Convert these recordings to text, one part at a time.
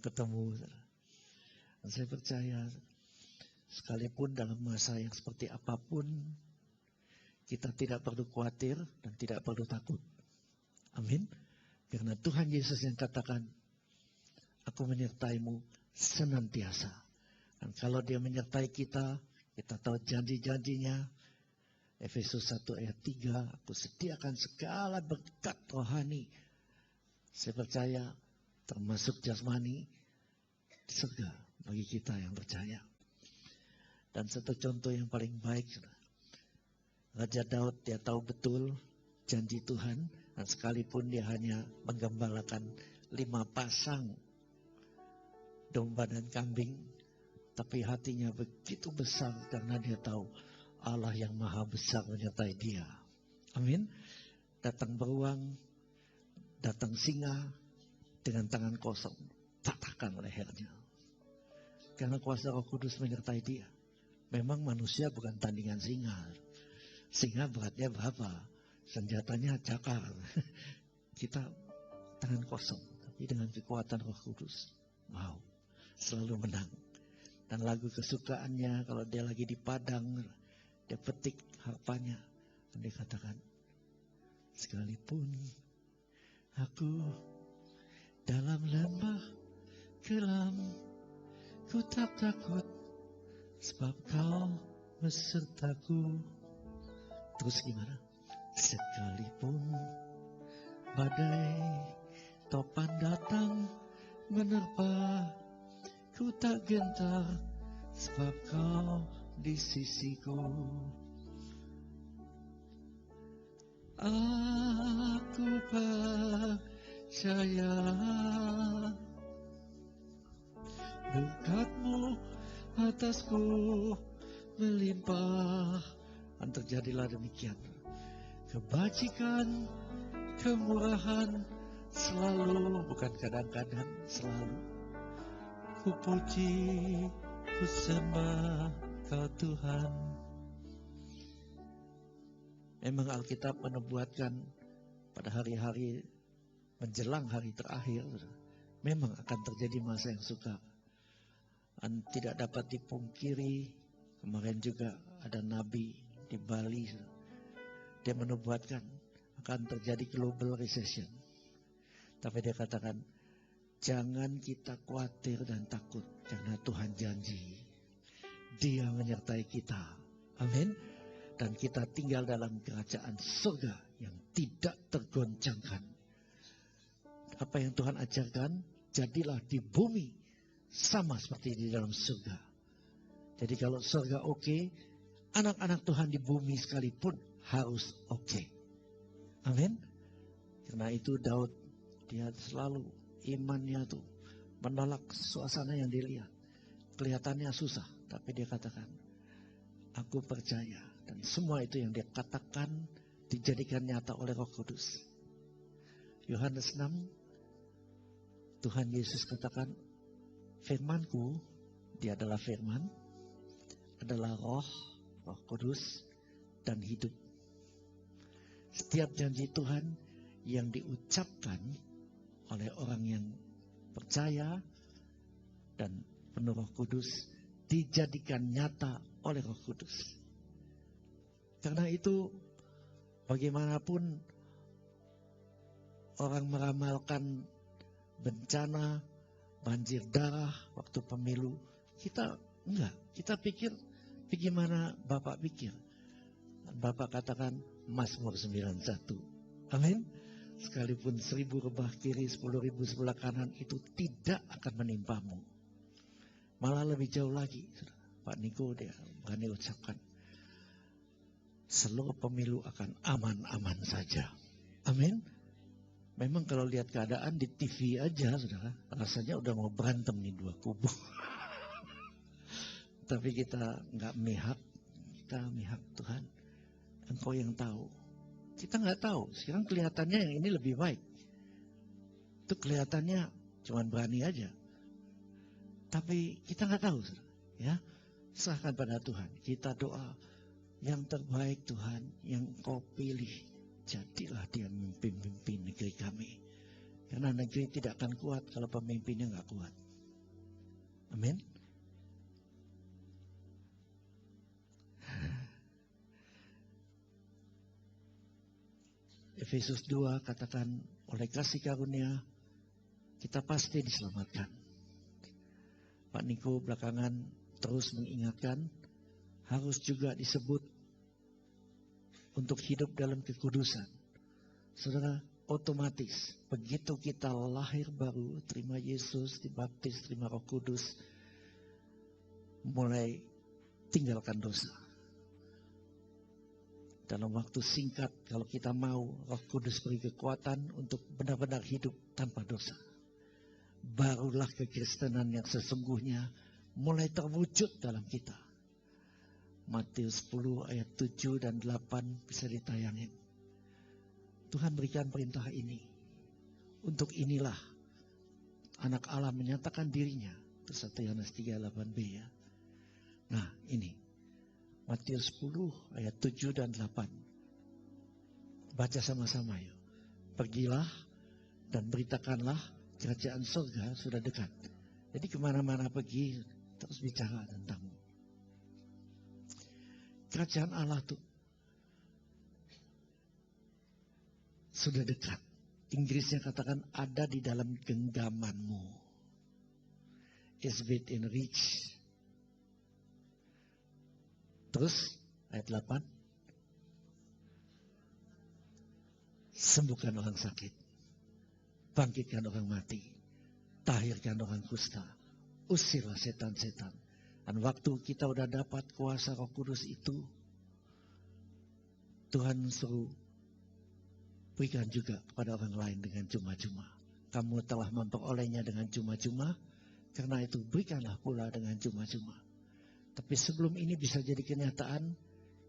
ketemu. Dan saya percaya sekalipun dalam masa yang seperti apapun, kita tidak perlu khawatir dan tidak perlu takut. Amin. Karena Tuhan Yesus yang katakan, aku menyertaimu senantiasa. Dan kalau dia menyertai kita, kita tahu janji-janjinya. Efesus 1 ayat 3, aku sediakan segala berkat rohani. Saya percaya termasuk jasmani di surga bagi kita yang percaya. Dan satu contoh yang paling baik, Raja Daud, dia tahu betul janji Tuhan, dan sekalipun dia hanya menggembalakan 5 pasang domba dan kambing, tapi hatinya begitu besar karena dia tahu Allah yang maha besar menyertai dia. Amin. Datang beruang, datang singa dengan tangan kosong, patahkan lehernya. Karena kuasa Roh Kudus menyertai dia. Memang manusia bukan tandingan singa. Singa beratnya berapa? Senjatanya cakar. Kita tangan kosong, tapi dengan kekuatan Roh Kudus, wow, selalu menang. Dan lagu kesukaannya kalau dia lagi di padang, dia petik harpanya, dan dia katakan, sekalipun aku dalam lembah kelam, ku tak takut, sebab kau besertaku. Terus gimana? Sekalipun badai topan datang menerpa, ku tak gentar, sebab kau di sisiku. Aku percaya berkat-Mu atasku melimpah. Dan terjadilah demikian. Kebajikan, kemurahan selalu, bukan kadang-kadang, selalu. Ku puji, ku sembah Kau Tuhan. Memang Alkitab menubuatkan pada hari-hari menjelang hari terakhir, memang akan terjadi masa yang sukar. Dan tidak dapat dipungkiri, kemarin juga ada nabi di Bali, dia menubuatkan akan terjadi global recession. Tapi dia katakan, jangan kita khawatir dan takut, karena Tuhan janji Dia menyertai kita. Amin. Dan kita tinggal dalam kerajaan surga yang tidak tergoncangkan. Apa yang Tuhan ajarkan, jadilah di bumi sama seperti di dalam surga. Jadi kalau surga oke, anak-anak Tuhan di bumi sekalipun harus oke. Amin. Karena itu Daud, dia selalu imannya tuh menolak suasana yang dilihat. Kelihatannya susah, tapi dia katakan, aku percaya. Dan semua itu yang dia katakan dijadikan nyata oleh Roh Kudus. Yohanes 6, Tuhan Yesus katakan, firman-Ku, Dia adalah firman, adalah Roh Kudus dan hidup. Setiap janji Tuhan yang diucapkan oleh orang yang percaya dan penuh Roh Kudus dijadikan nyata oleh Roh Kudus. Karena itu bagaimanapun orang meramalkan bencana, banjir darah waktu pemilu, kita enggak. Kita pikir bagaimana Bapak pikir. Bapak katakan Mazmur 91. Amin. Sekalipun 1000 rebah kiri, 10.000 sebelah kanan, itu tidak akan menimpamu. Malah lebih jauh lagi. Pak Niko dia berani ucapkan, seluruh pemilu akan aman-aman saja. Amin. Memang kalau lihat keadaan di TV aja, saudara, rasanya udah mau berantem nih dua kubu. Tapi kita nggak mihak, kita mihak Tuhan. Engkau yang tahu. Kita nggak tahu. Sekarang kelihatannya yang ini lebih baik. Itu kelihatannya cuman berani aja. Tapi kita nggak tahu, saudara. Ya, serahkan pada Tuhan. Kita doa yang terbaik Tuhan, yang Kau pilih. Jadilah Dia memimpin negeri kami. Karena negeri tidak akan kuat kalau pemimpinnya nggak kuat. Amin. Efesus 2 katakan, oleh kasih karunia kita pasti diselamatkan. Pak Niko belakangan terus mengingatkan, harus juga disebut untuk hidup dalam kekudusan. Saudara, otomatis begitu kita lahir baru, terima Yesus, dibaptis, terima Roh Kudus, mulai tinggalkan dosa. Dalam waktu singkat, kalau kita mau, Roh Kudus beri kekuatan untuk benar-benar hidup tanpa dosa. Barulah kekristenan yang sesungguhnya mulai terwujud dalam kita. Matius 10 ayat 7 dan 8 bisa ditayangin. Tuhan berikan perintah ini. Untuk inilah anak Allah menyatakan dirinya. Itu 1 Yohanes 3:8b ya. Nah ini. Matius 10 ayat 7 dan 8. Baca sama-sama yuk. Pergilah dan beritakanlah kerajaan surga sudah dekat. Jadi kemana-mana pergi terus bicara tentangmu. Kerajaan Allah tuh sudah dekat. Inggrisnya katakan ada di dalam genggamanmu. Is within reach. Terus ayat 8. Sembuhkan orang sakit. Bangkitkan orang mati. Tahirkan orang kusta. Usirlah setan-setan. Dan waktu kita udah dapat kuasa Roh Kudus itu, Tuhan suruh berikan juga kepada orang lain dengan cuma-cuma. Kamu telah memperolehnya dengan cuma-cuma, karena itu berikanlah pula dengan cuma-cuma. Tapi sebelum ini bisa jadi kenyataan,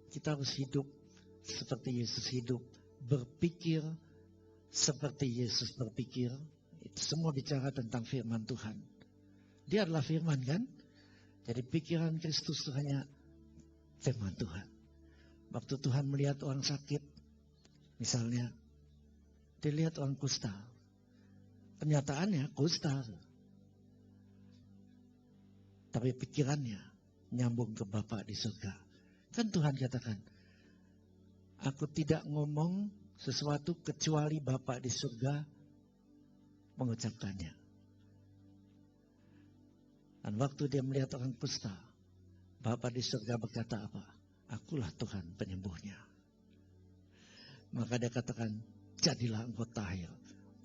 kita harus hidup seperti Yesus hidup, berpikir seperti Yesus berpikir. Itu semua bicara tentang firman Tuhan. Dia adalah firman kan? Jadi pikiran Kristus itu hanya firman Tuhan. Waktu Tuhan melihat orang sakit, misalnya, dia lihat orang kusta. Kenyataannya kusta. Tapi pikirannya nyambung ke Bapa di surga. Kan Tuhan katakan, aku tidak ngomong sesuatu kecuali Bapa di surga mengucapkannya. Dan waktu dia melihat orang kusta, Bapa di surga berkata apa? Akulah Tuhan penyembuhnya. Maka dia katakan, jadilah engkau tahir.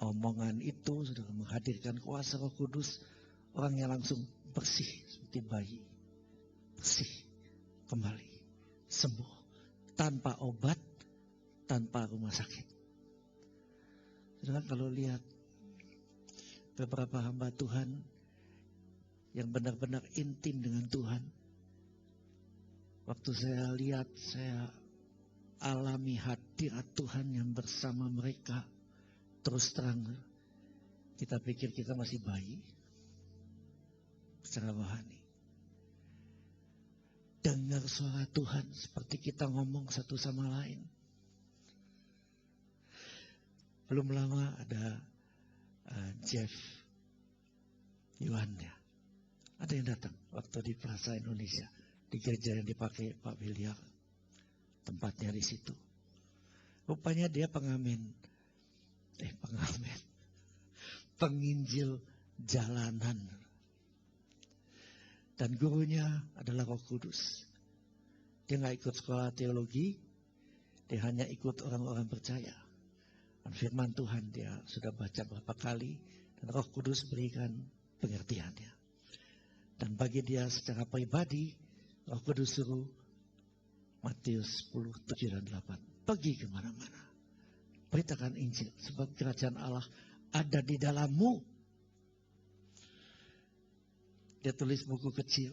Omongan itu sudah menghadirkan kuasa Roh Kudus. Orangnya langsung bersih seperti bayi. Bersih kembali, sembuh, tanpa obat, tanpa rumah sakit. Saudara, kalau lihat beberapa hamba Tuhan yang benar-benar intim dengan Tuhan, waktu saya lihat, saya alami hadirat Tuhan yang bersama mereka. Terus terang, kita pikir kita masih bayi secara rohani. Dengar suara Tuhan seperti kita ngomong satu sama lain. Belum lama ada Jeff Yuan ya. Ada yang datang waktu di Plaza Indonesia, di gereja yang dipakai Pak William. Tempatnya di situ. Rupanya dia penginjil jalanan. Dan gurunya adalah Roh Kudus. Dia nggak ikut sekolah teologi, dia hanya ikut orang-orang percaya. Dan firman Tuhan dia sudah baca berapa kali, dan Roh Kudus berikan pengertiannya. Dan bagi dia secara pribadi, Roh Kudus suruh Matius 10, 7 dan 8. Pergi kemana-mana. Beritakan Injil, sebab kerajaan Allah ada di dalammu. Dia tulis buku kecil.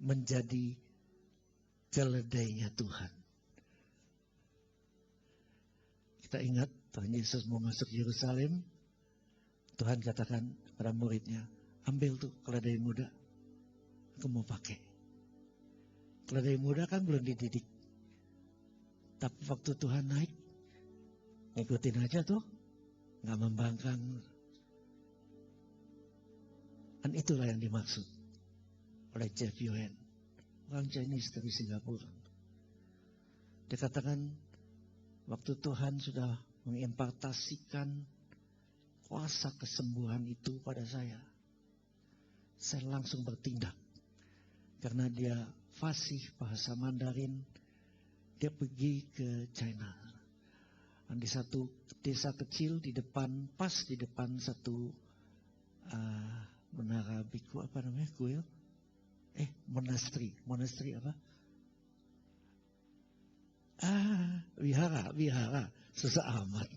Menjadi keledainya Tuhan. Kita ingat Tuhan Yesus mau masuk Yerusalem. Tuhan katakan pada muridnya, ambil tuh keledai muda. Aku mau pakai. Keledai muda kan belum dididik. Tapi waktu Tuhan naik, ngikutin aja tuh. Gak membangkang. Dan itulah yang dimaksud oleh Jeff Yuen, orang Chinese dari Singapura. Dia katakan, waktu Tuhan sudah mengimpartasikan kuasa kesembuhan itu pada saya langsung bertindak. Karena dia fasih bahasa Mandarin, dia pergi ke China. Dan di satu desa kecil di depan, pas di depan satu menara biku, apa namanya, kuil? Monasteri apa? Wihara, susah amat.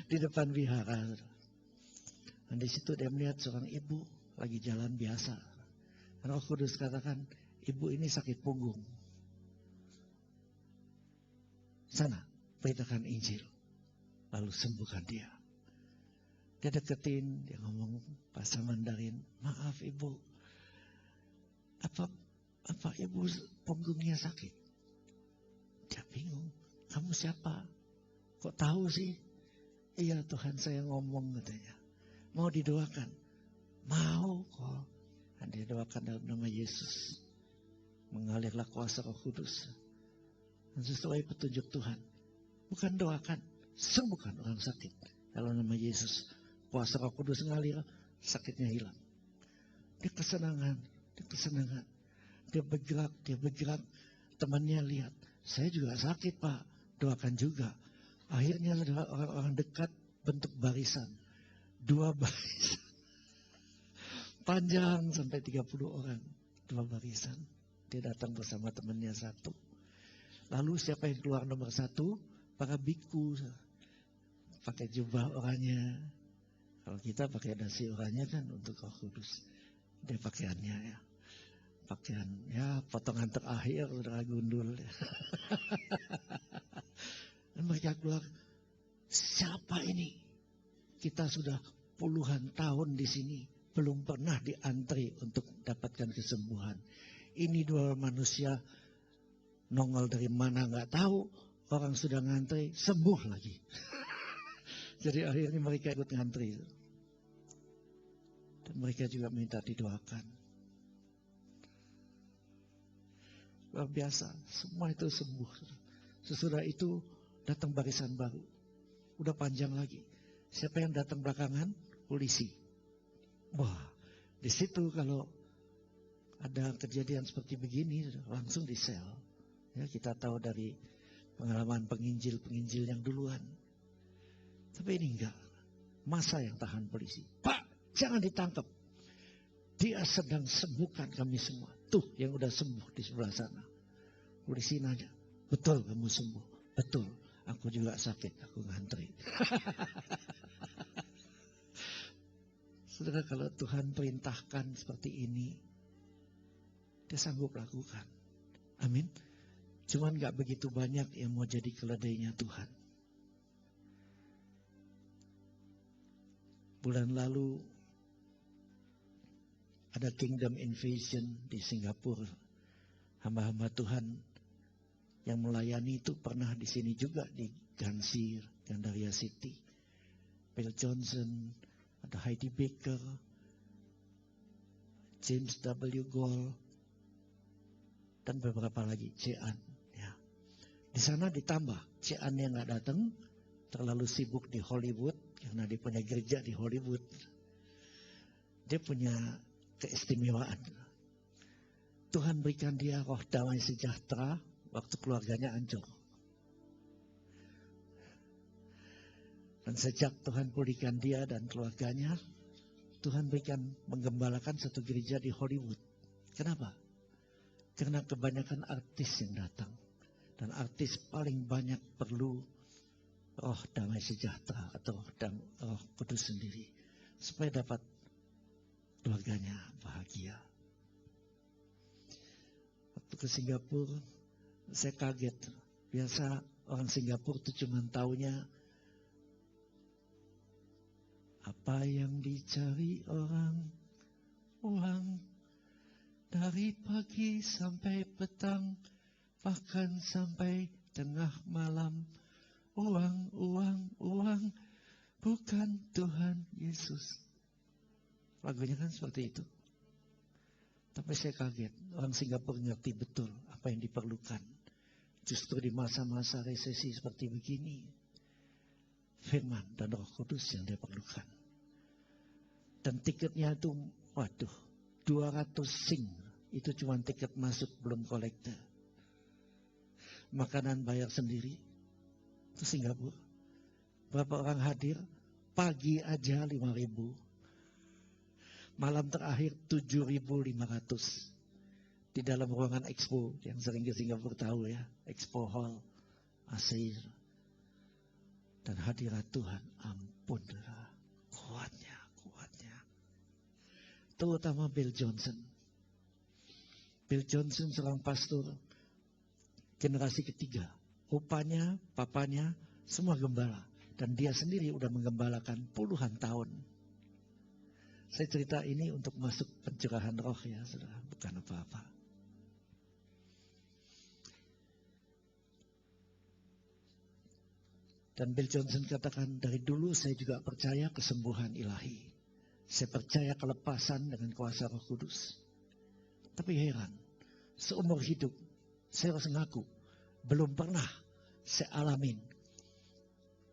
Di depan wihara. Dan di situ dia melihat seorang ibu lagi jalan biasa. Dan Roh Kudus katakan, ibu ini sakit punggung. Sana, beritakan Injil. Lalu sembuhkan dia. Dia deketin, dia ngomong bahasa Mandarin, maaf ibu, apa ibu punggungnya sakit? Dia bingung, kamu siapa? Kok tahu sih? Iya Tuhan, saya ngomong katanya. Mau didoakan? Mau kok. Dan dia doakan dalam nama Yesus. Mengalirlah kuasa Roh Kudus. Dan sesuai petunjuk Tuhan. Bukan doakan, sembuhkan orang sakit. Dalam nama Yesus. Kuasa Roh Kudus ngalir, sakitnya hilang. Dia kesenangan. Dia bergerak. Temannya lihat, saya juga sakit Pak, doakan juga. Akhirnya ada orang-orang dekat bentuk barisan. 2 barisan. Panjang sampai 30 orang. 2 barisan. Dia datang bersama temannya 1. Lalu siapa yang keluar nomor 1? Para biku. Pakai jubah oranye. Kalau kita pakai dasi oranye kan untuk Roh Kudus. Dia pakaiannya ya. Pakaian ya potongan terakhir udah gundul. Dan mereka keluar, siapa ini? Kita sudah puluhan tahun di sini, belum pernah diantri untuk dapatkan kesembuhan. Ini 2 manusia nongol dari mana nggak tahu, orang sudah ngantri, sembuh lagi. Jadi akhirnya mereka ikut ngantri. Dan mereka juga minta didoakan. Luar biasa, semua itu sembuh. Sesudah itu datang barisan baru. Udah panjang lagi. Siapa yang datang belakangan? Polisi. Wah, di situ kalau ada kejadian seperti begini langsung di sel. Ya, kita tahu dari pengalaman penginjil yang duluan. Tapi ini enggak. Masa yang tahan polisi. Pak, jangan ditangkap. Dia sedang sembuhkan kami semua. Tuh yang udah sembuh di sebelah sana. Polisi nanya, betul kamu sembuh? Betul, aku juga sakit, aku ngantri. Saudara, kalau Tuhan perintahkan seperti ini, dia sanggup lakukan. Amin. Cuman gak begitu banyak yang mau jadi keledainya Tuhan. Bulan lalu ada Kingdom Invasion di Singapura. Hamba-hamba Tuhan yang melayani itu pernah di sini juga, di Gansir, Gandaria City. Bill Johnson, ada Heidi Baker, James W. Gold, dan beberapa lagi, Cian. Ya. Di sana ditambah, Cian yang nggak datang, terlalu sibuk di Hollywood, karena dia punya gereja di Hollywood. Dia punya keistimewaan. Tuhan berikan dia roh damai sejahtera waktu keluarganya hancur. Dan sejak Tuhan pulihkan dia dan keluarganya, Tuhan berikan menggembalakan satu gereja di Hollywood. Kenapa? Karena kebanyakan artis yang datang. Dan artis paling banyak perlu roh damai sejahtera atau roh kudus sendiri. Supaya dapat keluarganya bahagia. Waktu ke Singapura, saya kaget. Biasa orang Singapura itu cuma taunya apa yang dicari orang, uang. Dari pagi sampai petang, bahkan sampai tengah malam. Uang, uang, uang, bukan Tuhan Yesus. Lagunya kan seperti itu. Tapi saya kaget, orang Singapura ngerti betul apa yang diperlukan. Justru di masa-masa resesi seperti begini, firman dan Roh Kudus yang dia perlukan. Dan tiketnya itu, waduh, 200 sing. Itu cuma tiket masuk, belum kolektor. Makanan bayar sendiri. Itu Singapura. Berapa orang hadir? Pagi aja 5.000. Malam terakhir 7.500. Di dalam ruangan expo, yang sering ke Singapura tahu ya. Expo Hall, Asir. Dan hadirat Tuhan, ampun. Kuatnya. Terutama Bill Johnson. Bill Johnson seorang pastor generasi ketiga. Rupanya, papanya, semua gembala. Dan dia sendiri udah menggembalakan puluhan tahun. Saya cerita ini untuk masuk pencerahan roh ya, saudara. Bukan apa-apa. Dan Bill Johnson katakan, dari dulu saya juga percaya kesembuhan ilahi. Saya percaya kelepasan dengan kuasa Roh Kudus. Tapi heran, seumur hidup, saya harus ngaku, belum pernah saya alamin.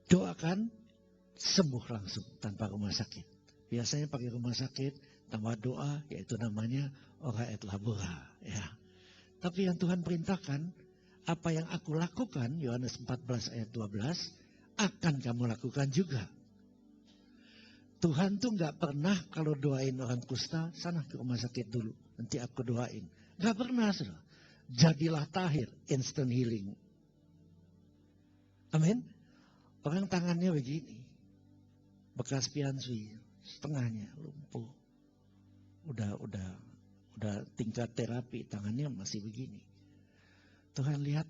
Doakan, sembuh langsung tanpa rumah sakit. Biasanya pakai rumah sakit, tambah doa, yaitu namanya ora et labora. Ya. Tapi yang Tuhan perintahkan, apa yang aku lakukan, Yohanes 14 ayat 12, akan kamu lakukan juga. Tuhan tuh gak pernah kalau doain orang kusta, sana ke rumah sakit dulu, nanti aku doain. Gak pernah, saudara. Jadilah tahir, instant healing. Amin. Orang tangannya begini, bekas piansui, setengahnya lumpuh. Udah tingkat terapi, tangannya masih begini. Tuhan lihat,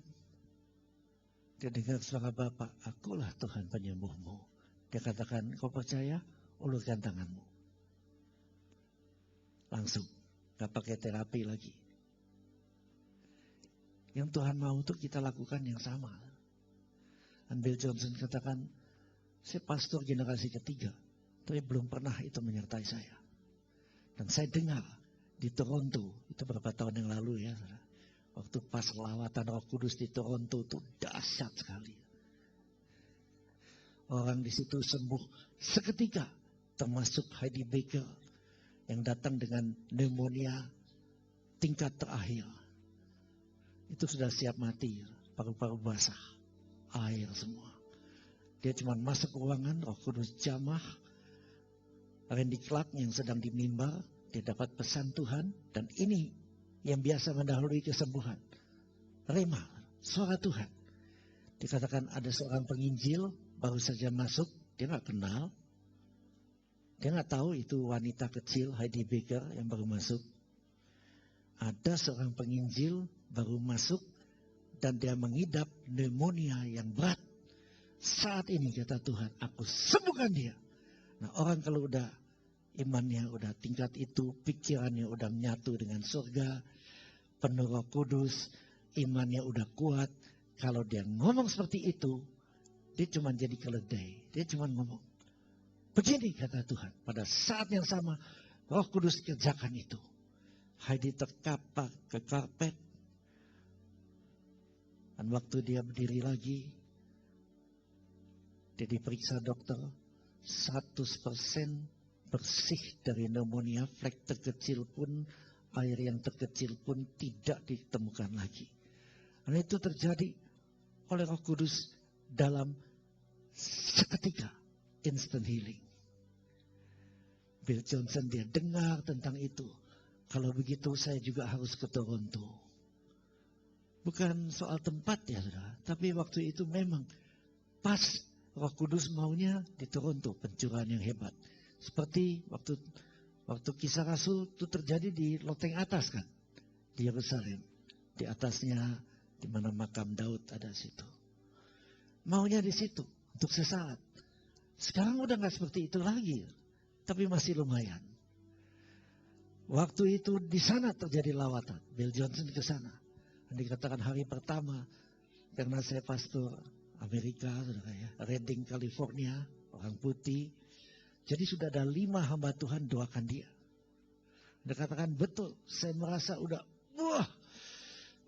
dia dengar suara Bapa, akulah Tuhan penyembuhmu. Dia katakan, kau percaya? Ulurkan tanganmu. Langsung. Gak pakai terapi lagi. Yang Tuhan mau itu kita lakukan yang sama. Dan Bill Johnson katakan, saya pastor generasi ketiga. Tapi belum pernah itu menyertai saya. Dan saya dengar di Toronto. Itu berapa tahun yang lalu ya. Waktu pas lawatan Roh Kudus di Toronto itu dahsyat sekali. Orang di situ sembuh seketika. Termasuk Heidi Baker yang datang dengan pneumonia tingkat terakhir. Itu sudah siap mati, paru-paru basah, air semua. Dia cuma masuk ke ruangan, Roh Kudus jamah. Randy Clark yang sedang di mimbar, dia dapat pesan Tuhan. Dan ini yang biasa mendahului kesembuhan. Rema, suara Tuhan. Dikatakan ada seorang penginjil baru saja masuk, dia gak kenal. Dia nggak tahu itu wanita kecil Heidi Baker yang baru masuk. Ada seorang penginjil baru masuk dan dia mengidap pneumonia yang berat. Saat ini kata Tuhan, aku sembuhkan dia. Nah orang kalau udah imannya udah tingkat itu, pikirannya udah menyatu dengan surga, penuh Roh Kudus, imannya udah kuat. Kalau dia ngomong seperti itu, dia cuma jadi keledai. Dia cuma ngomong. Begini kata Tuhan, pada saat yang sama Roh Kudus kerjakan itu. Heidi terkapak ke karpet. Dan waktu dia berdiri lagi, dia diperiksa dokter, 100% bersih dari pneumonia, flek terkecil pun, air yang terkecil pun tidak ditemukan lagi. Dan itu terjadi oleh Roh Kudus dalam seketika. Instant healing. Bill Johnson dia dengar tentang itu. Kalau begitu saya juga harus ke Toronto. Bukan soal tempat ya saudara. Tapi waktu itu memang pas Roh Kudus maunya di Toronto. Pencurahan yang hebat. Seperti waktu Kisah Rasul itu terjadi di loteng atas kan. Di Yerusalem. Di atasnya di mana makam Daud ada situ. Maunya di situ. Untuk sesaat. Sekarang udah gak seperti itu lagi. Tapi masih lumayan. Waktu itu di sana terjadi lawatan. Bill Johnson ke sana. Dan dikatakan hari pertama. Karena saya pastor Amerika, saudara ya. Redding, California. Orang putih. Jadi sudah ada 5 hamba Tuhan doakan dia. Dia katakan, betul, saya merasa udah, wah,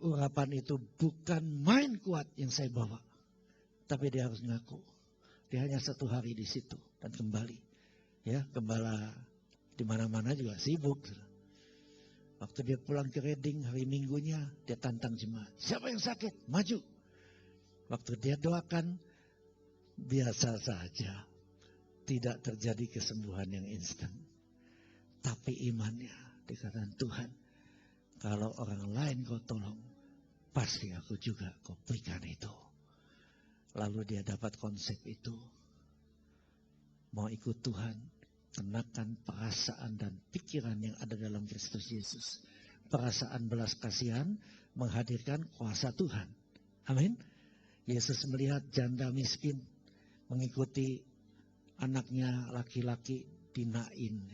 urapan itu bukan main kuat yang saya bawa. Tapi dia harus ngaku. Dia hanya 1 hari di situ dan kembali. Ya, gembala di mana-mana juga sibuk. Waktu dia pulang ke Reading hari Minggunya, dia tantang jemaat. Siapa yang sakit? Maju. Waktu dia doakan, biasa saja. Tidak terjadi kesembuhan yang instan. Tapi imannya, dikatakan Tuhan, kalau orang lain kau tolong, pasti aku juga kau berikan itu. Lalu dia dapat konsep itu. Mau ikut Tuhan, kenakan perasaan dan pikiran yang ada dalam Kristus Yesus. Perasaan belas kasihan menghadirkan kuasa Tuhan. Amin. Yesus melihat janda miskin mengikuti anaknya laki-laki di Nain.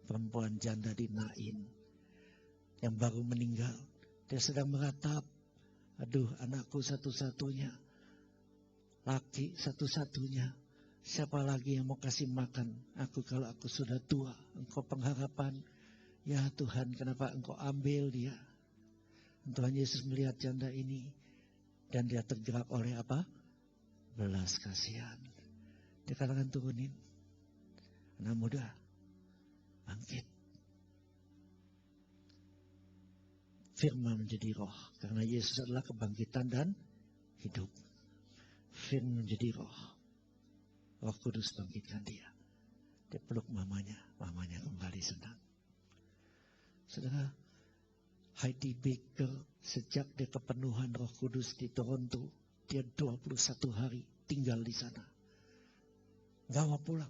Perempuan janda di Nain yang baru meninggal. Dia sedang meratap, aduh anakku satu-satunya, laki satu-satunya. Siapa lagi yang mau kasih makan aku kalau aku sudah tua? Engkau pengharapan. Ya Tuhan, kenapa engkau ambil dia? Tuhan Yesus melihat janda ini dan dia tergerak oleh apa? Belas kasihan. Dia katakan, turunin, anak muda, bangkit. Firman menjadi roh. Karena Yesus adalah kebangkitan dan hidup. Firman menjadi roh. Roh Kudus bangkitkan dia. Dia peluk mamanya. Mamanya kembali senang. Saudara, Heidi Baker sejak dia kepenuhan Roh Kudus di Toronto, dia 21 hari tinggal di sana. Gak mau pulang.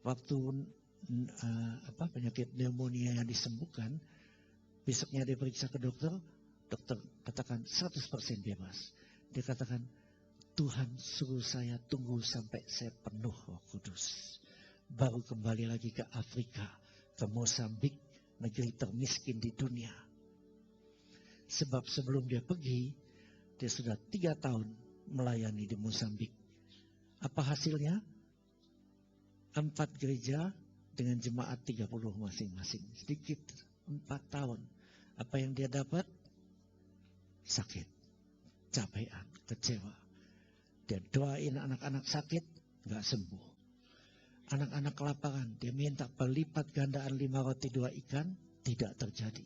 Waktu penyakit pneumonia yang disembuhkan, besoknya dia periksa ke dokter, dokter katakan 100% bebas. Dia katakan, Tuhan suruh saya tunggu sampai saya penuh Roh Kudus. Baru kembali lagi ke Afrika, ke Mozambik, negeri termiskin di dunia. Sebab sebelum dia pergi, dia sudah 3 tahun melayani di Mozambik. Apa hasilnya? 4 gereja dengan jemaat 30 masing-masing. Sedikit 4 tahun. Apa yang dia dapat? Sakit, capean, kecewa. Dia doain anak-anak sakit, gak sembuh. Anak-anak kelaparan, dia minta berlipat gandaan 5 roti 2 ikan, tidak terjadi.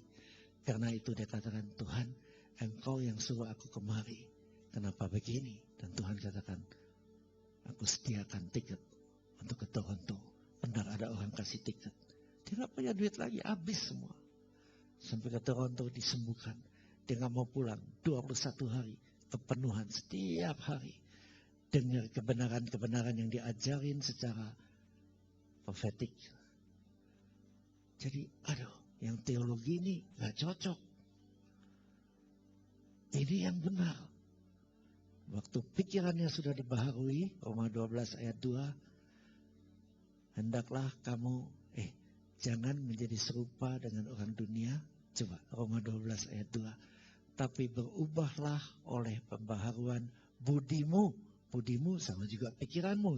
Karena itu dia katakan, Tuhan, Engkau yang suruh aku kemari. Kenapa begini? Dan Tuhan katakan, aku sediakan tiket untuk ke Toronto. Benar ada orang kasih tiket. Dia gak punya duit lagi, habis semua. Sampai ke Toronto disembuhkan. Dia gak mau pulang, 21 hari. Kepenuhan setiap hari. Dengar kebenaran-kebenaran yang diajarin secara profetik. Jadi, yang teologi ini gak cocok. Ini yang benar. Waktu pikirannya sudah dibaharui, Roma 12 ayat 2, hendaklah kamu, jangan menjadi serupa dengan orang dunia. Coba, Roma 12 ayat 2. Tapi berubahlah oleh pembaharuan budimu. Budimu sama juga pikiranmu.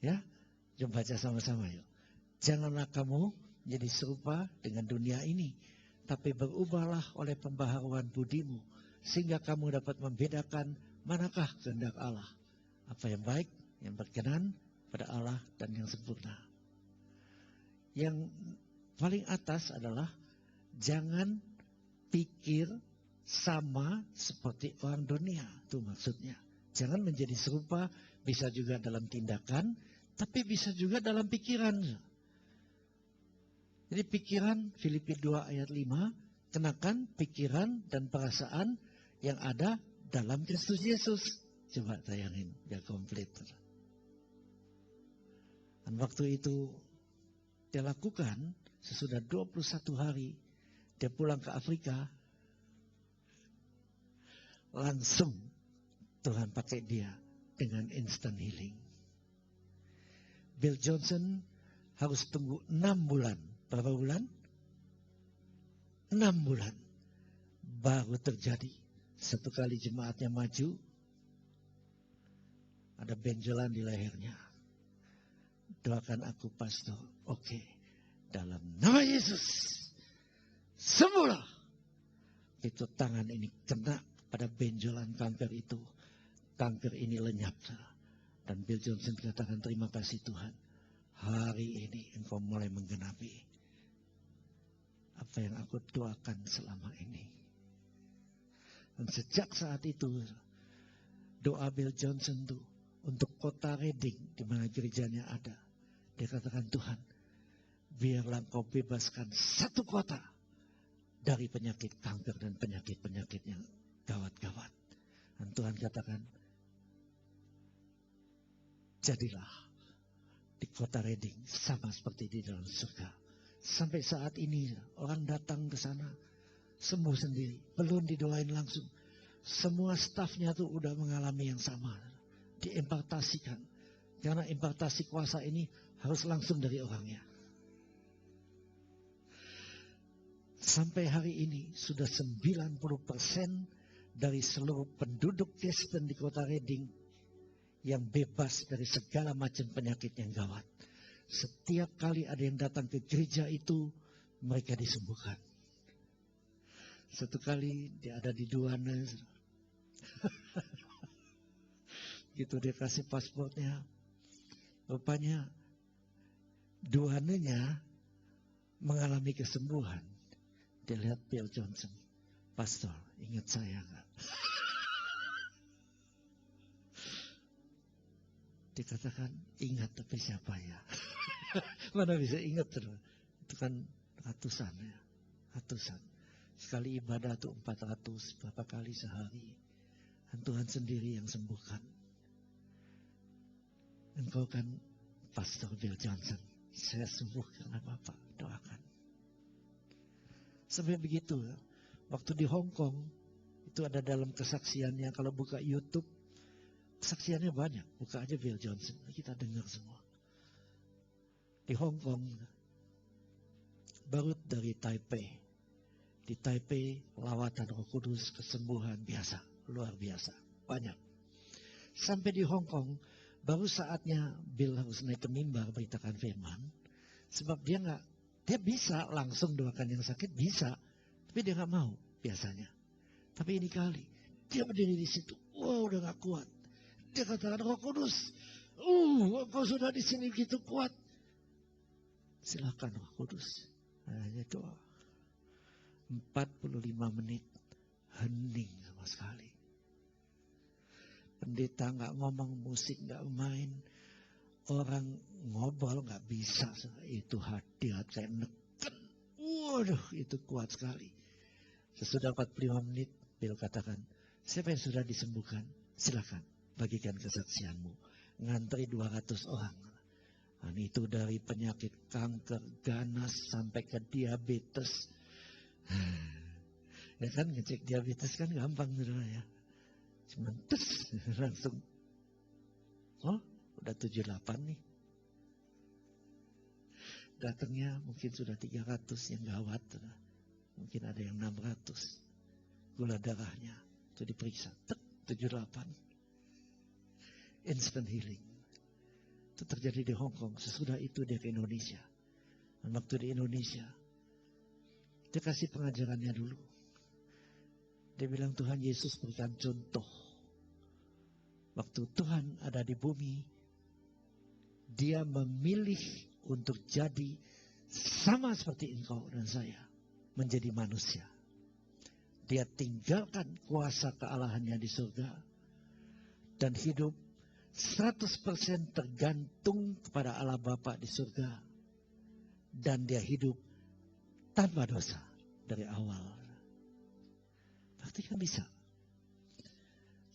Ya, jom baca sama-sama yuk. Janganlah kamu jadi serupa dengan dunia ini, tapi berubahlah oleh pembaharuan budimu, sehingga kamu dapat membedakan manakah kehendak Allah, apa yang baik, yang berkenan pada Allah dan yang sempurna. Yang paling atas adalah jangan pikir sama seperti orang dunia. Itu maksudnya. Jangan menjadi serupa, bisa juga dalam tindakan, tapi bisa juga dalam pikiran. Jadi pikiran, Filipi 2 ayat 5, kenakan pikiran dan perasaan yang ada dalam Kristus Yesus. Coba tayangin, biar komplit. Dan waktu itu, dia lakukan, sesudah 21 hari, dia pulang ke Afrika, langsung Tuhan pakai dia dengan instant healing. Bill Johnson harus tunggu 6 bulan. Berapa bulan? 6 bulan. Baru terjadi. Satu kali jemaatnya maju, ada benjolan di lehernya. Doakan aku, pastor. Oke. Dalam nama Yesus. Semula. Itu tangan ini kena pada benjolan kanker itu. Kanker ini lenyap. Dan Bill Johnson katakan, terima kasih Tuhan. Hari ini engkau mulai menggenapi apa yang aku doakan selama ini. Dan sejak saat itu, doa Bill Johnson itu untuk kota Reading, di mana gerejanya ada. Dia katakan, Tuhan, biarlah engkau bebaskan satu kota dari penyakit kanker dan penyakit-penyakit yang gawat-gawat. Dan Tuhan katakan, jadilah di kota Reading sama seperti di dalam surga. Sampai saat ini orang datang ke sana sembuh sendiri, belum didoain langsung. Semua stafnya tuh udah mengalami yang sama, diimpartasikan. Karena impartasi kuasa ini harus langsung dari orangnya. Sampai hari ini sudah 90% dari seluruh penduduk Kristen di kota Reading yang bebas dari segala macam penyakit yang gawat. Setiap kali ada yang datang ke gereja itu, mereka disembuhkan. Satu kali dia ada di douane, gitu dia kasih pasportnya. Rupanya douanenya mengalami kesembuhan. Dia lihat Bill Johnson, pastor, ingat saya nggak? Dikatakan ingat, tapi siapa ya? Mana bisa ingat terus? Itu kan ratusan ya, ratusan. Sekali ibadah tuh 400 berapa kali sehari. Dan Tuhan sendiri yang sembuhkan. Engkau kan Pastor Bill Johnson, saya sembuh karena Bapak, doakan. Sampai begitu, waktu di Hong Kong itu ada dalam kesaksiannya, kalau buka YouTube kesaksiannya banyak, buka aja Bill Johnson, kita dengar semua. Di Hong Kong, baru dari Taipei. Di Taipei, lawatan Roh Kudus, kesembuhan biasa, luar biasa, banyak. Sampai di Hong Kong, baru saatnya Bill harus naik ke mimbar beritakan firman. Sebab dia bisa langsung doakan yang sakit, bisa. Tapi dia nggak mau biasanya. Tapi ini kali, dia berdiri di situ, wow udah gak kuat. Dia katakan, Roh Kudus, kau sudah di sini begitu kuat. Silakan Roh Kudus. Hanya doa. 45 menit, hening sama sekali. Pendeta nggak ngomong, musik nggak main, orang ngobrol nggak bisa. Itu hadirat kayak neken. Waduh, itu kuat sekali. Sesudah 45 menit, Bill katakan, siapa yang sudah disembuhkan? Silakan, bagikan kesaksianmu. Ngantri 200 orang. Dan itu dari penyakit kanker, ganas, sampai ke diabetes. Ya kan, ngecek diabetes kan gampang, saudara ya. Cuman langsung. Oh, udah 78 nih. Datangnya mungkin sudah 300 yang gawat. Mungkin ada yang 600. Gula darahnya itu diperiksa. 78. Instant healing. Itu terjadi di Hong Kong. Sesudah itu dia ke Indonesia. Dan waktu di Indonesia, dia kasih pengajarannya dulu. Dia bilang Tuhan Yesus berikan contoh. Waktu Tuhan ada di bumi, dia memilih untuk jadi sama seperti engkau dan saya. Menjadi manusia. Dia tinggalkan kuasa kealahannya di surga. Dan hidup 100% tergantung kepada Allah Bapa di surga. Dan dia hidup tanpa dosa dari awal. Berarti kan bisa.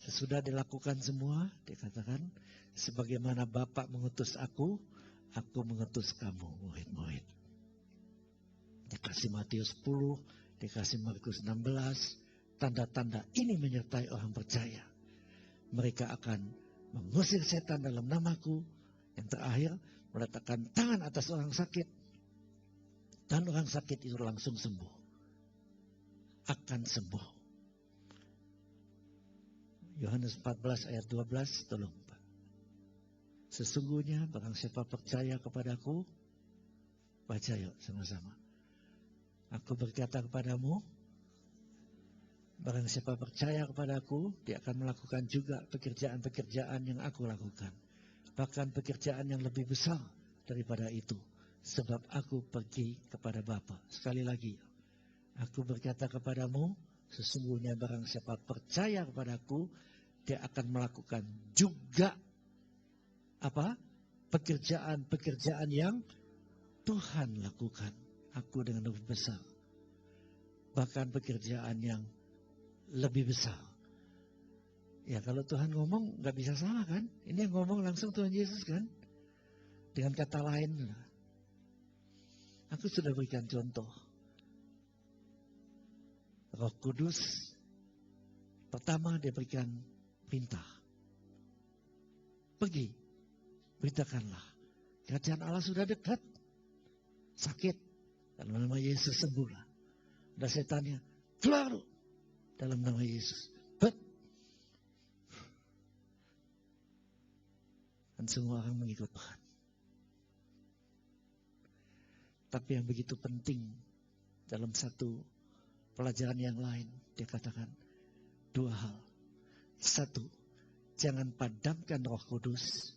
Sesudah dilakukan semua, dia katakan, sebagaimana Bapa mengutus aku mengutus kamu, murid-murid. Dikasih Matius 10, dikasih Markus 16, tanda-tanda ini menyertai orang percaya. Mereka akan mengusir setan dalam namaku. Yang terakhir, meletakkan tangan atas orang sakit. Dan orang sakit itu langsung sembuh. Akan sembuh. Yohanes 14 ayat 12, tolong Pak. Sesungguhnya barang siapa percaya kepadaku, baca yuk sama-sama. Aku berkata kepadamu, barang siapa percaya kepadaku, dia akan melakukan juga pekerjaan-pekerjaan yang aku lakukan. Bahkan pekerjaan yang lebih besar daripada itu. Sebab aku pergi kepada Bapa. Sekali lagi, aku berkata kepadamu, sesungguhnya barang siapa percaya kepadaku, dia akan melakukan juga apa? Pekerjaan-pekerjaan yang Tuhan lakukan. Aku dengan lebih besar. Bahkan pekerjaan yang lebih besar. Ya kalau Tuhan ngomong nggak bisa salah kan? Ini yang ngomong langsung Tuhan Yesus kan? Dengan kata lain, aku sudah berikan contoh. Roh Kudus, pertama dia berikan perintah. Pergi, beritakanlah. Kerajaan Allah sudah dekat. Sakit, dalam nama Yesus sembuhlah. Ada setannya, keluar dalam nama Yesus. Dan semua orang mengikut Tuhan. Tapi yang begitu penting dalam satu pelajaran yang lain, dia katakan dua hal. Satu, jangan padamkan Roh Kudus.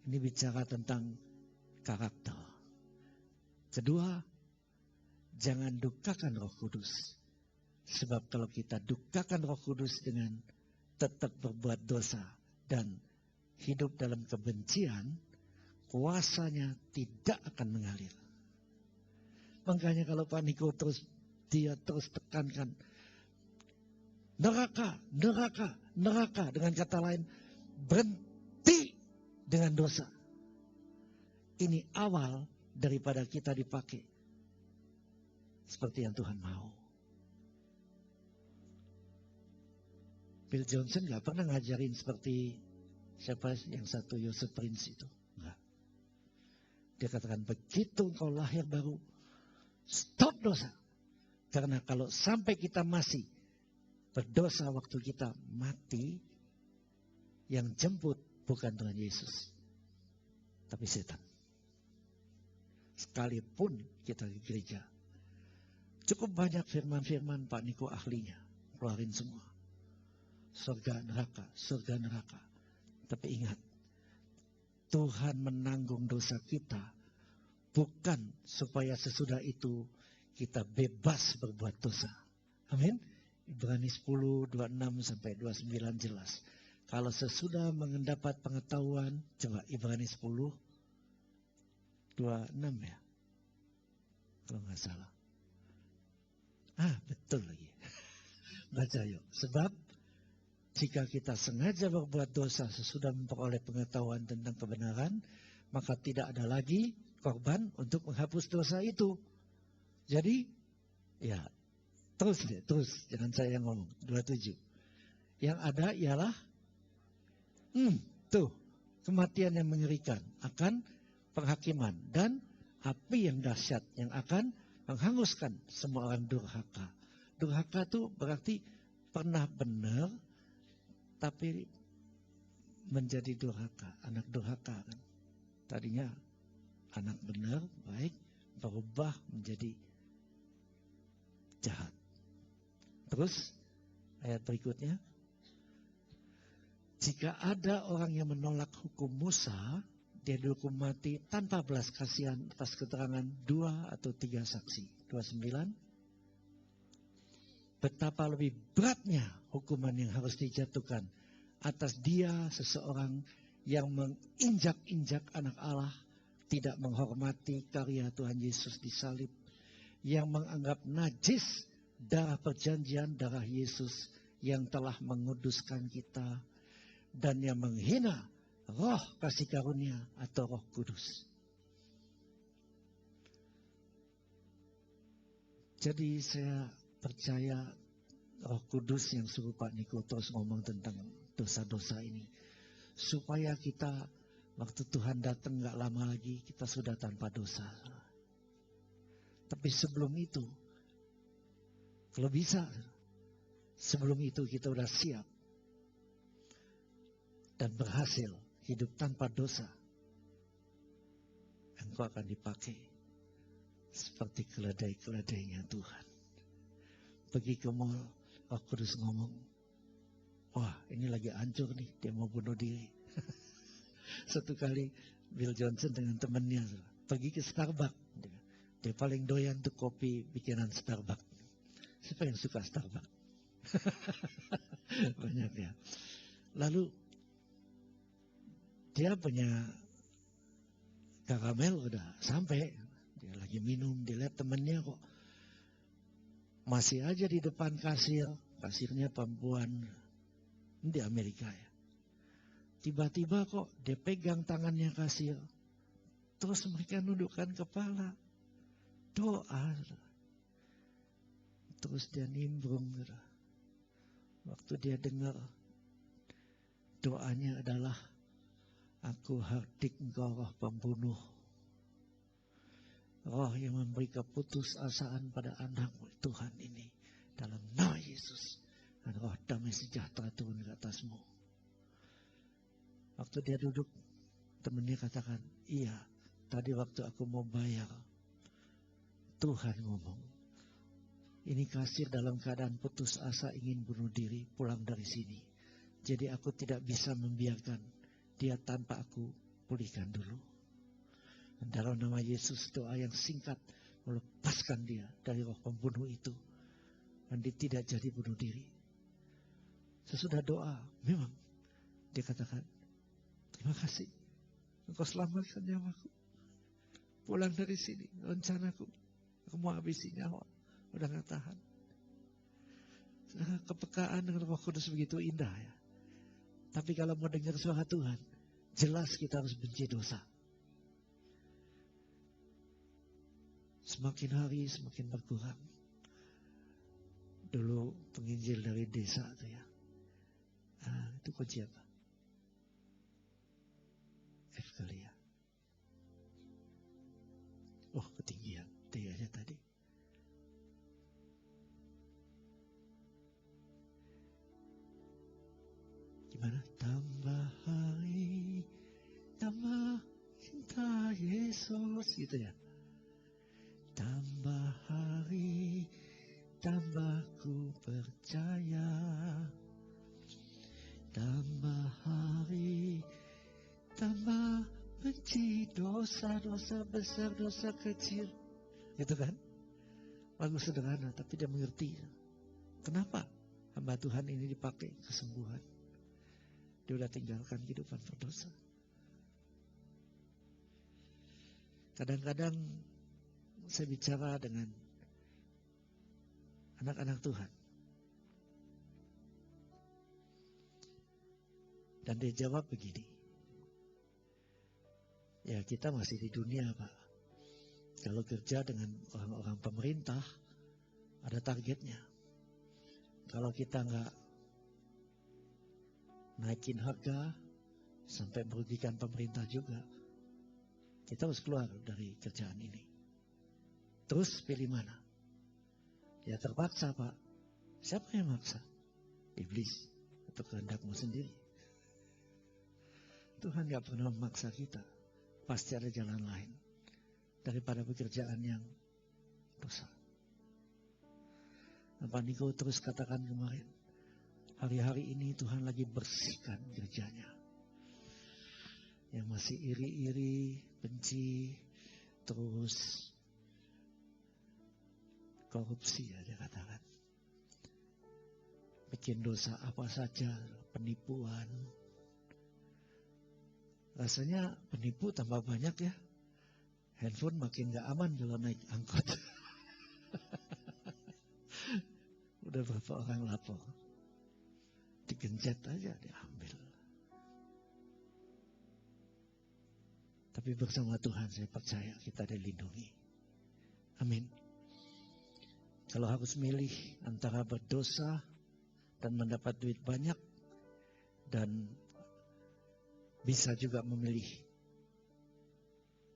Ini bicara tentang karakter. Kedua, jangan dukakan Roh Kudus. Sebab kalau kita dukakan Roh Kudus dengan tetap berbuat dosa dan hidup dalam kebencian, kuasanya tidak akan mengalir. Makanya kalau Pak Niko dia terus tekankan neraka, neraka, neraka. Dengan kata lain, berhenti dengan dosa. Ini awal daripada kita dipakai seperti yang Tuhan mau. Bill Johnson gak pernah ngajarin seperti siapa yang satu, Joseph Prince itu. Enggak. Dia katakan begitu kau lahir baru, stop dosa. Karena kalau sampai kita masih berdosa waktu kita mati, yang jemput bukan Tuhan Yesus, tapi setan. Sekalipun kita di gereja, cukup banyak firman-firman Pak Niko ahlinya, keluarin semua. Surga neraka, surga neraka. Tapi ingat, Tuhan menanggung dosa kita bukan supaya sesudah itu kita bebas berbuat dosa. Amin. Ibrani 10, 26 sampai 29 jelas. Kalau sesudah mendapat pengetahuan, coba Ibrani 10, 26 ya. Kalau nggak salah. Betul lagi. Baca yuk. Sebab jika kita sengaja berbuat dosa sesudah memperoleh pengetahuan tentang kebenaran, maka tidak ada lagi korban untuk menghapus dosa itu. Jadi, ya, terus. Jangan saya yang ngomong. 27. Yang ada ialah, kematian yang mengerikan akan penghakiman dan api yang dahsyat yang akan menghanguskan semua orang durhaka. Durhaka itu berarti pernah benar, tapi menjadi durhaka, anak durhaka kan. Tadinya anak benar, baik, berubah menjadi jahat. Terus ayat berikutnya, jika ada orang yang menolak hukum Musa, dia dihukum mati tanpa belas kasihan atas keterangan 2 atau 3 saksi. 29. Betapa lebih beratnya hukuman yang harus dijatuhkan atas dia seseorang yang menginjak-injak anak Allah, tidak menghormati karya Tuhan Yesus di salib, yang menganggap najis darah perjanjian, darah Yesus yang telah menguduskan kita, dan yang menghina roh kasih karunia atau Roh Kudus. Jadi saya percaya Roh Kudus yang suruh Pak Niko terus ngomong tentang dosa-dosa ini, supaya kita waktu Tuhan datang gak lama lagi kita sudah tanpa dosa. Tapi sebelum itu, kalau bisa, sebelum itu kita sudah siap dan berhasil hidup tanpa dosa, engkau akan dipakai seperti keledai-keledainya Tuhan. Pergi ke mall, Roh Kudus ngomong, wah ini lagi hancur nih, dia mau bunuh diri. Satu kali Bill Johnson dengan temannya pergi ke Starbucks. Dia paling doyan tuh kopi bikinan Starbucks. Siapa yang suka Starbucks? Banyak ya. Lalu dia punya karamel udah sampai. Dia lagi minum, dia lihat temannya kok masih aja di depan kasir. Kasirnya perempuan di Amerika ya. Tiba-tiba kok dia pegang tangannya kasir. Terus mereka nundukkan kepala. Doa. Terus dia nimbrung. Waktu dia dengar doanya adalah, aku hardik engkau roh pembunuh. Roh yang memberi keputusasaan pada anakmu Tuhan ini. Dalam nama Yesus. Dan roh damai sejahtera turun ke atasmu. Waktu dia duduk, temannya katakan, iya, tadi waktu aku mau bayar, Tuhan ngomong, ini kasir dalam keadaan putus asa ingin bunuh diri, pulang dari sini. Jadi aku tidak bisa membiarkan dia tanpa aku pulihkan dulu. Dan dalam nama Yesus, doa yang singkat melepaskan dia dari roh pembunuh itu. Dan dia tidak jadi bunuh diri. Sesudah doa, memang dia katakan, terima kasih, engkau selamatkan nyawaku. Pulang dari sini, rencanaku, aku mau habisi nyawa, udah gak tahan. Kepekaan dengan Roh Kudus begitu indah ya. Tapi kalau mau dengar suara Tuhan, jelas kita harus benci dosa. Semakin hari semakin berkurang. Dulu penginjil dari desa tuh ya. Itu kunci apa? F kali ya. Oh, ketinggian. D aja tadi. Gimana? Tambah hari, tambah cinta Yesus, gitu ya. Tambah hari, tambah ku percaya. Tambah hari, tambah benci dosa-dosa besar, dosa kecil. Gitu kan? Lagu sederhana, tapi dia mengerti. Kenapa hamba Tuhan ini dipakai kesembuhan? Dia udah tinggalkan kehidupan berdosa. Kadang-kadang saya bicara dengan anak-anak Tuhan. Dan dia jawab begini. Ya kita masih di dunia Pak. Kalau kerja dengan orang-orang pemerintah, ada targetnya. Kalau kita nggak naikin harga, sampai merugikan pemerintah juga, kita harus keluar dari kerjaan ini. Terus pilih mana? Ya terpaksa Pak. Siapa yang maksa? Iblis atau kehendakmu sendiri. Tuhan gak pernah memaksa kita. Pasti ada jalan lain daripada pekerjaan yang dosa. Pak Niko terus katakan kemarin, hari-hari ini Tuhan lagi bersihkan gerejanya. Yang masih iri-iri, benci, terus korupsi ya dia katakan. Bikin dosa apa saja, penipuan. Rasanya penipu tambah banyak ya. Handphone makin gak aman kalau naik angkot. Udah berapa orang lapor. Digencet aja, diambil. Tapi bersama Tuhan saya percaya kita dilindungi. Amin. Kalau harus milih antara berdosa dan mendapat duit banyak, dan bisa juga memilih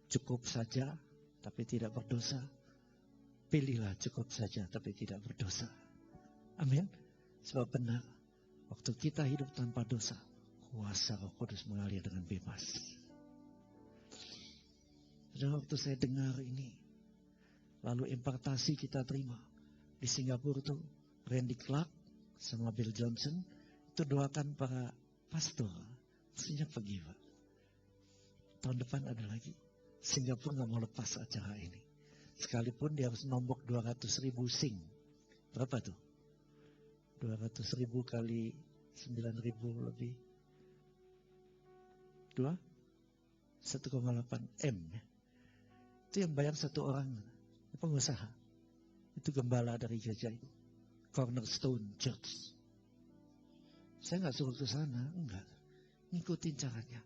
cukup saja tapi tidak berdosa, pilihlah cukup saja tapi tidak berdosa. Amin. Sebab benar, waktu kita hidup tanpa dosa, kuasa Roh Kudus mengalir dengan bebas. Dan waktu saya dengar ini, lalu impartasi kita terima. Di Singapura tuh, Randy Clark sama Bill Johnson, itu doakan para pastor. Mestinya pergi, Pak. Tahun depan ada lagi. Singapura nggak mau lepas acara ini. Sekalipun dia harus nombok 200.000 sing. Berapa tuh? 200.000 kali 9.000 lebih. 1,8 M. Itu yang bayar satu orang. Pengusaha. Itu gembala dari gereja itu. Cornerstone Church. Saya nggak suruh ke sana, enggak. Ngikutin caranya.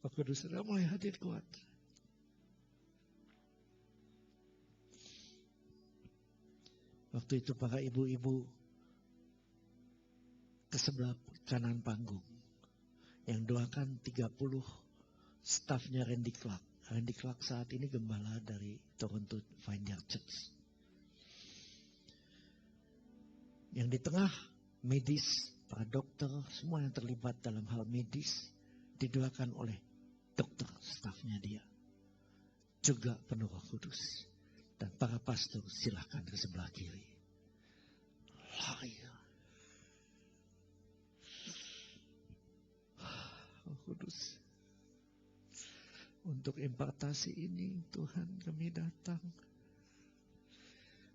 Roh Kudus sudah mulai hadir kuat. Waktu itu para ibu-ibu ke sebelah kanan panggung yang doakan 30 stafnya Randy Clark. Randy Clark saat ini gembala dari Toronto Vineyard Church. Yang di tengah medis, para dokter, semua yang terlibat dalam hal medis didoakan oleh dokter stafnya dia. Juga penuh Roh Kudus. Dan para pastor silahkan ke sebelah kiri. Lari. Roh Kudus. Untuk impartasi ini Tuhan kami datang.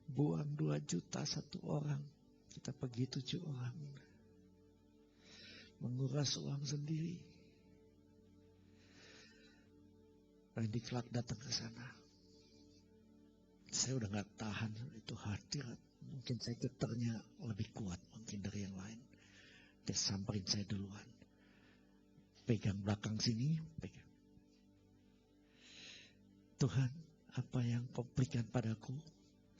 Buang 2 juta satu orang. Kita pergi 7 orang. Menguras uang sendiri. Randy Clark datang ke sana. Saya udah gak tahan itu hadirat. Mungkin saya getarnya lebih kuat mungkin dari yang lain. Dia samperin saya duluan. Pegang belakang sini, pegang. Tuhan, apa yang kau berikan padaku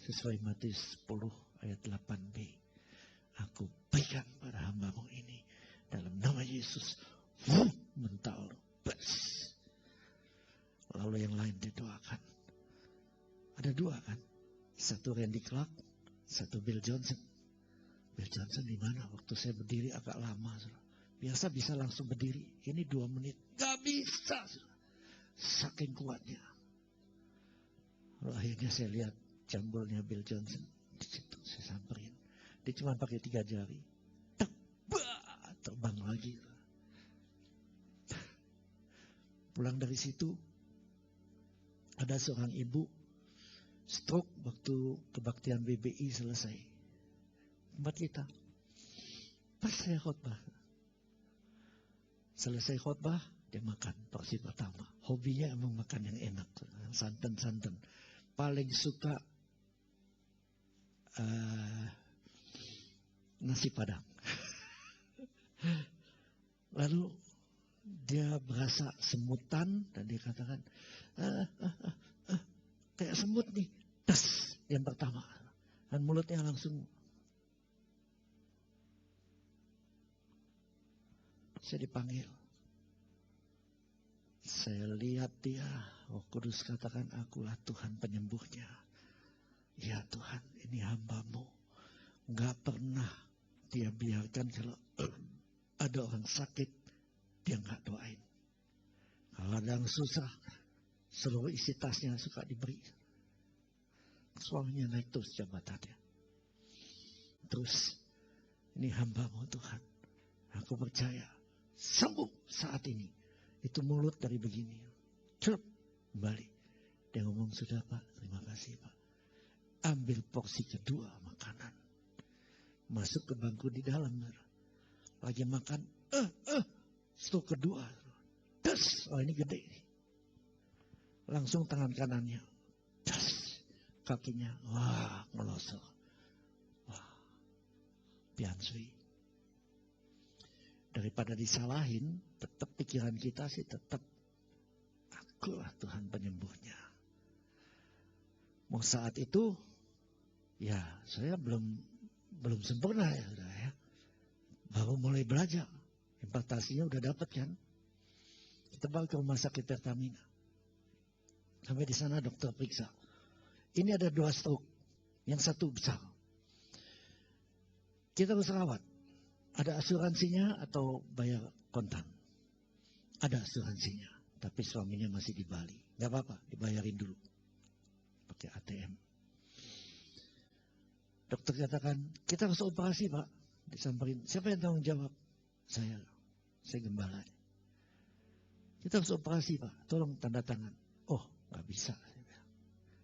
sesuai Matius 10 ayat 8b. Aku berikan pada hamba-Mu ini dalam nama Yesus. Mental. Lalu yang lain didoakan. Ada 2 kan? Satu Randy Clark, satu Bill Johnson. Bill Johnson di mana? Waktu saya berdiri agak lama. Biasa bisa langsung berdiri. Ini 2 menit. Gak bisa. Saking kuatnya. Lalu akhirnya saya lihat jambulnya Bill Johnson. Di situ saya samperin. Dia cuma pakai 3 jari. Terbang lagi. Pulang dari situ. Ada seorang ibu. Stroke waktu kebaktian BBI selesai. Tempat kita. Pas saya khotbah. Selesai khotbah, dia makan porsi pertama. Hobinya emang makan yang enak. Santan-santan. Paling suka nasi padang. Lalu dia berasa semutan dan dia katakan, kayak semut nih. Das, yang pertama. Dan mulutnya langsung. Saya dipanggil. Saya lihat dia. Roh Kudus katakan, akulah Tuhan penyembuhnya. Ya Tuhan, ini hamba-Mu. Gak pernah dia biarkan kalau ada orang sakit, dia gak doain. Kalau ada yang susah, seluruh isi tasnya suka diberi. Suaminya naik terus jabatannya. Terus, ini hamba-Mu Tuhan. Aku percaya, sembuh saat ini. Itu mulut dari begini. Celup, kembali. Dia ngomong, sudah Pak, terima kasih Pak. Ambil porsi kedua makanan. Masuk ke bangku di dalam. Lagi makan, stok kedua. Das, oh ini gede. Langsung tangan kanannya. Das. Kakinya, wah, ngelosor. Wah, piansui. Daripada disalahin, tetap pikiran kita sih tetap, akulah Tuhan penyembuhnya. Mau saat itu, ya saya belum sempurna ya, sudah ya. Baru mulai belajar. Impartasinya udah dapat kan. Kita bawa ke rumah sakit Pertamina. Sampai di sana dokter periksa. Ini ada 2 stroke, yang satu besar. Kita harus rawat. Ada asuransinya atau bayar kontan? Ada asuransinya, tapi suaminya masih di Bali. Gak apa-apa, dibayarin dulu. Pakai ATM. Dokter katakan, kita harus operasi Pak. Disamperin, siapa yang tanggung jawab? Saya gembala. Kita harus operasi Pak, tolong tanda tangan. Oh, gak bisa.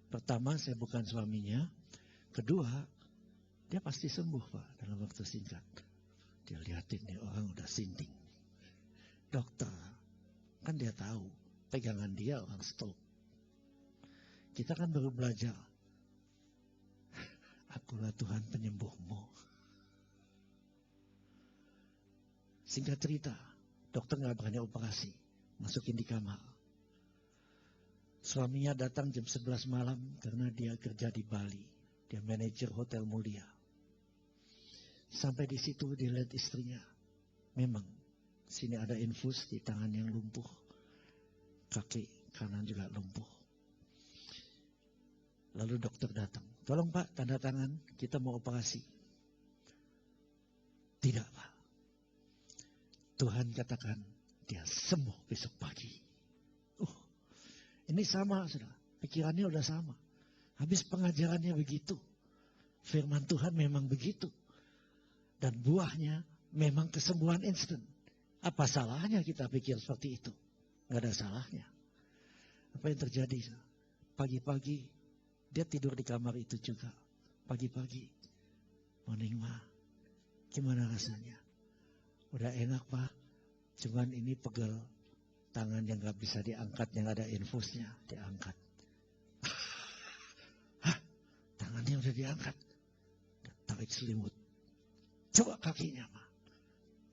Pertama, saya bukan suaminya. Kedua, dia pasti sembuh Pak dalam waktu singkat. Dia lihatin nih orang udah sinting. Dokter, kan dia tahu pegangan dia orang stroke. Kita kan baru belajar. Akulah Tuhan penyembuhmu. Singkat cerita, dokter gak berani operasi. Masukin di kamar. Suaminya datang jam 11 malam karena dia kerja di Bali. Dia manajer hotel mulia. Sampai di situ dia lihat istrinya. Memang sini ada infus di tangan yang lumpuh. Kaki kanan juga lumpuh. Lalu dokter datang. Tolong Pak, tanda tangan, kita mau operasi. Tidak Pak. Tuhan katakan, dia sembuh besok pagi. Ini sama, saudara. Pikirannya udah sama. Habis pengajarannya begitu. Firman Tuhan memang begitu. Dan buahnya memang kesembuhan instan. Apa salahnya kita pikir seperti itu? Gak ada salahnya. Apa yang terjadi? Pagi-pagi dia tidur di kamar itu juga. Pagi-pagi. Morning Ma. Gimana rasanya? Udah enak Pak. Cuman ini pegel. Tangan yang gak bisa diangkat, yang ada infusnya. Diangkat. Hah? Tangannya udah diangkat. Tarik selimut. Coba kakinya, Ma.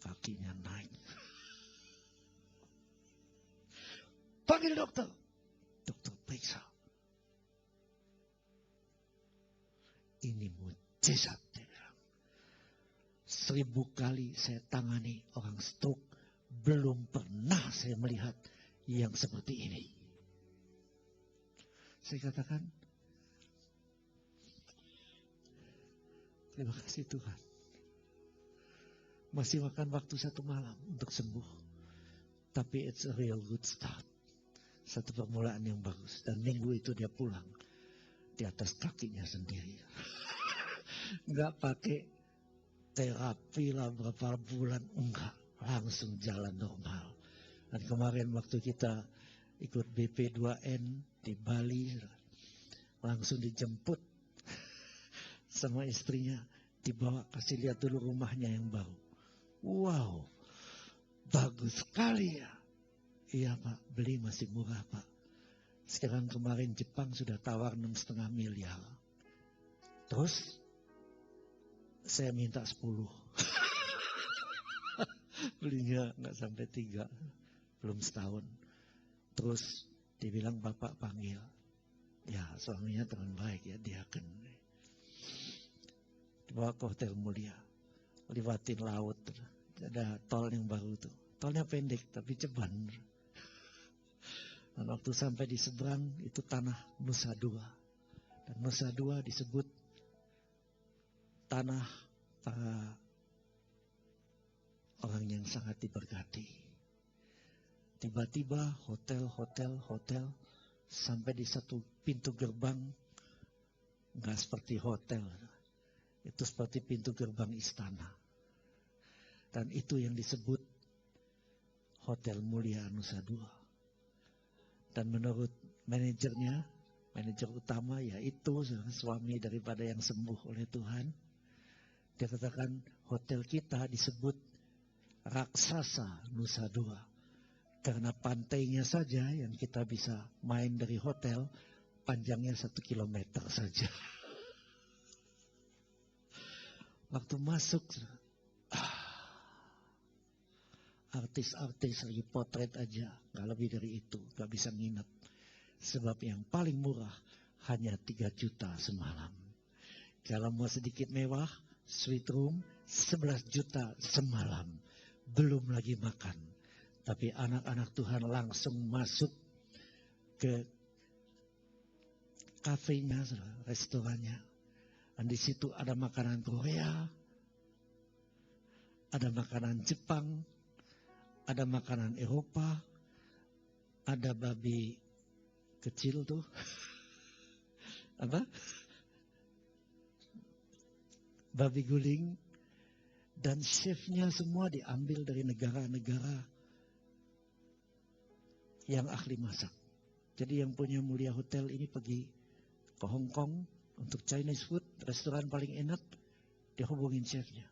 Kakinya naik. Panggil dokter. Dokter periksa. Ini mujizat. 1000 kali saya tangani orang stroke. Belum pernah saya melihat yang seperti ini. Saya katakan, terima kasih Tuhan. Masih makan waktu 1 malam untuk sembuh. Tapi it's a real good start. Satu permulaan yang bagus. Dan minggu itu dia pulang. Di atas kakinya sendiri. Enggak pakai terapi lah berapa bulan. Enggak. Langsung jalan normal. Dan kemarin waktu kita ikut BP2N di Bali. Langsung dijemput sama istrinya. Dibawa kasih lihat dulu rumahnya yang baru. Wow, bagus sekali ya. Iya Pak, beli masih murah Pak. Sekarang kemarin Jepang sudah tawar 6,5 miliar. Terus saya minta 10. Belinya nggak sampai 3, belum setahun. Terus dibilang Bapak panggil. Ya suaminya teman baik ya, diaken. Dibawa ke hotel mulia. Lewatin laut. Ada tol yang baru tuh. Tolnya pendek tapi ceban. Dan waktu sampai di seberang itu tanah Nusa Dua. Dan Nusa Dua disebut tanah para orang yang sangat diberkati. Tiba-tiba hotel sampai di satu pintu gerbang. Nggak seperti hotel. Itu seperti pintu gerbang istana. Dan itu yang disebut Hotel Mulia Nusa Dua. Dan menurut manajernya, manajer utama yaitu suami daripada yang sembuh oleh Tuhan. Dia katakan hotel kita disebut Raksasa Nusa Dua. Karena pantainya saja yang kita bisa main dari hotel, panjangnya 1 kilometer saja. Waktu masuk, artis-artis lagi potret aja, gak lebih dari itu, gak bisa nginep. Sebab yang paling murah hanya 3 juta semalam. Kalau mau sedikit mewah, suite room 11 juta semalam. Belum lagi makan. Tapi anak-anak Tuhan langsung masuk ke kafenya, restorannya. Dan di situ ada makanan Korea, ada makanan Jepang, ada makanan Eropa, ada babi kecil tuh, apa? Babi guling, dan chefnya semua diambil dari negara-negara yang ahli masak. Jadi yang punya Mulia Hotel ini pergi ke Hong Kong untuk Chinese food, restoran paling enak, dia hubungin chefnya.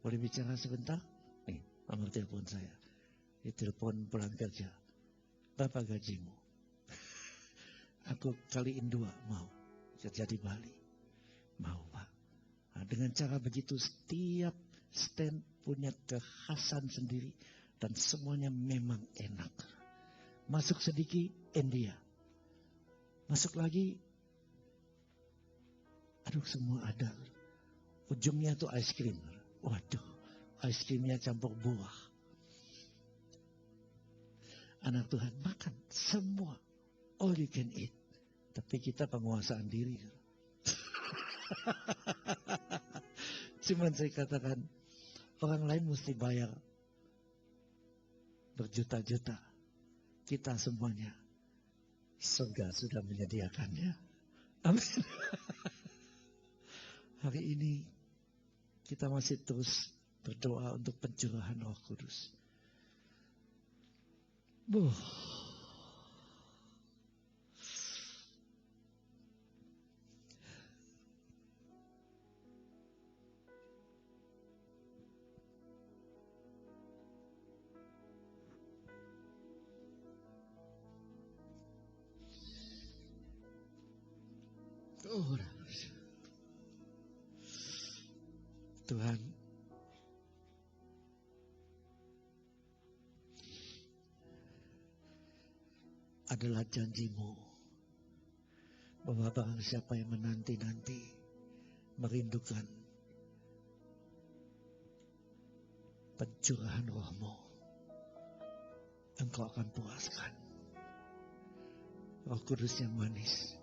Boleh bicara sebentar? Nih, nomor telepon saya. Ditelepon pulang kerja. Berapa gajimu? Aku kaliin 2, mau. Kerja di Bali. Mau, Pak. Nah, dengan cara begitu, setiap stand punya kekhasan sendiri. Dan semuanya memang enak. Masuk sedikit, India. Masuk lagi, aduh semua ada. Ujungnya tuh ice cream. Waduh, ice creamnya campur buah. Anak Tuhan makan semua. All you can eat. Tapi kita penguasaan diri. Cuman saya katakan, orang lain mesti bayar berjuta-juta. Kita semuanya, surga sudah menyediakannya. Amin. Hari ini kita masih terus berdoa untuk pencurahan Roh Kudus. Tuhan, adalah janji-Mu bahwa barang siapa yang menanti-nanti, merindukan pencurahan Roh-Mu, Engkau akan puaskan. Roh Kudus yang manis,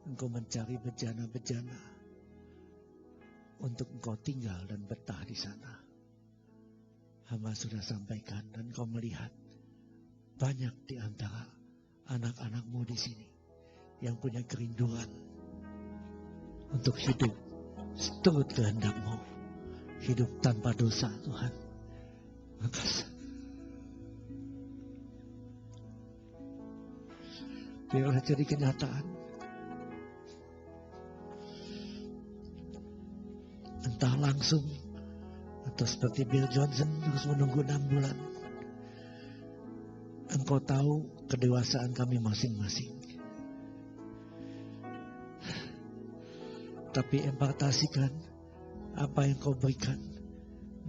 Engkau mencari bejana-bejana untuk Engkau tinggal dan betah di sana. Hamba sudah sampaikan dan Engkau melihat banyak di antara anak-anak-Mu di sini yang punya kerinduan untuk hidup seturut kehendak-Mu, hidup tanpa dosa, Tuhan. Makasih. Biarlah jadi kenyataan. Entah langsung atau seperti Bill Johnson harus menunggu 6 bulan. Engkau tahu kedewasaan kami masing-masing. Tapi impartasikan apa yang kau berikan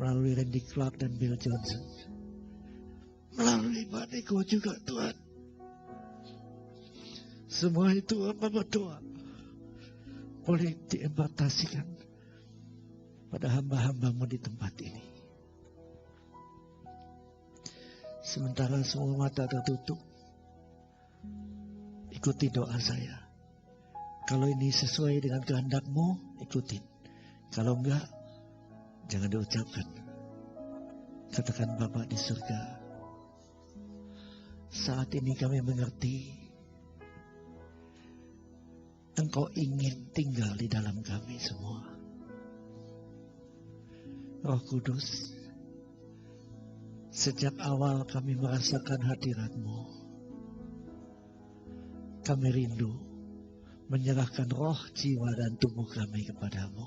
melalui Randy Clark dan Bill Johnson. Melalui Badeko juga, Tuhan. Semua itu apa berdoa boleh diimpartasikan pada hamba-hamba-Mu di tempat ini. Sementara semua mata tertutup, ikuti doa saya. Kalau ini sesuai dengan kehendak-Mu, ikutin. Kalau enggak, jangan diucapkan. Katakan, Bapa di surga, saat ini kami mengerti Engkau ingin tinggal di dalam kami semua. Roh Kudus, sejak awal kami merasakan hadirat-Mu. Kami rindu menyerahkan roh, jiwa, dan tubuh kami kepada-Mu.